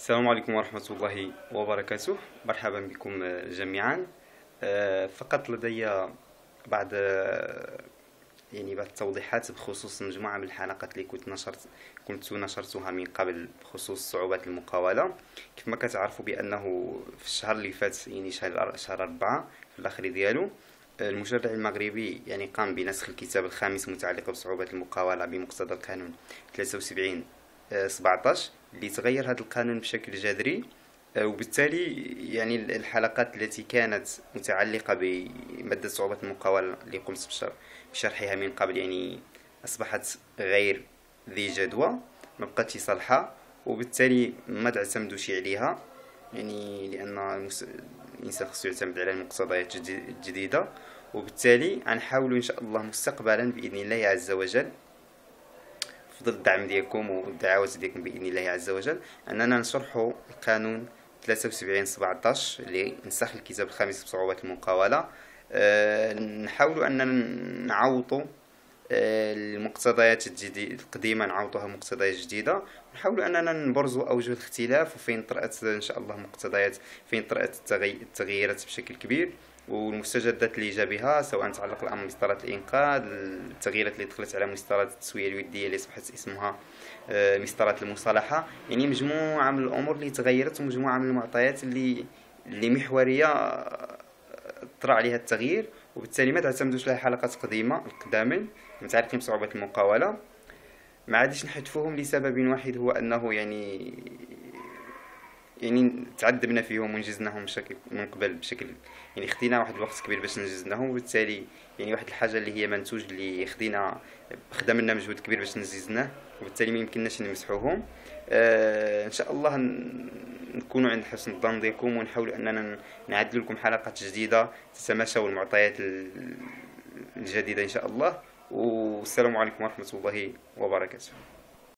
السلام عليكم ورحمة الله وبركاته. مرحبا بكم جميعا. فقط لدي بعض بعض التوضيحات بخصوص مجموعة من الحلقات اللي كنت نشرتها من قبل بخصوص صعوبات المقاولة. كيف ما كتعرفوا بأنه في الشهر اللي فات، شهر 4 في الآخر ديالو، المشرع المغربي قام بنسخ الكتاب الخامس المتعلق بصعوبات المقاولة بمقتضى القانون 73 17 اللي تغير هذا القانون بشكل جذري. وبالتالي الحلقات التي كانت متعلقة بمادة صعوبات المقاولة اللي قمت بشرحها من قبل أصبحت غير ذي جدوى، ما بقاتش صالحة، وبالتالي ما تعتمدوش عليها. لأن الإنسان خصو يعتمد على المقتضيات الجديدة. وبالتالي غنحاولوا إن شاء الله مستقبلا بإذن الله عز وجل، بفضل الدعم ديالكم والدعوات ديالكم بإذن الله عز وجل، أننا نشرحوا القانون 73 17 اللي نسخ الكتاب الخامس بصعوبات المقاولة. نحاولوا أننا نعوضوا المقتضيات القديمة، نعوضوها مقتضيات جديدة، ونحاولوا أننا نبرزوا أوجه الاختلاف وفين طرأت إن شاء الله مقتضيات، فين طرأت التغييرات بشكل كبير، والمستجدات اللي جا بها، سواء تعلق الأمر بمسطرات الإنقاذ، التغييرات اللي دخلت على مسطرات التسوية الودية اللي أصبحت اسمها مسطرات المصالحة. مجموعة من الأمور اللي تغيرت، ومجموعة من المعطيات اللي محورية طرأ عليها التغيير، وبالتالي ما تعتمدوش على حلقات قديمة القدامى متعلقين بصعوبات المقاولة. ما عادش نحذفوهم لسبب واحد، هو أنه تعذبنا فيهم ونجزناهم بشكل من قبل، بشكل خدينا واحد الوقت كبير باش نجزناهم، وبالتالي واحد الحاجه اللي هي منتوج اللي خدم لنا مجهود كبير باش نجزناه، وبالتالي ما يمكنناش نمسحوهم. ان شاء الله نكونوا عند حسن الظن ديالكم، ونحاول اننا نعدل لكم حلقات جديده تتماشى المعطيات الجديده ان شاء الله. والسلام عليكم ورحمه الله وبركاته.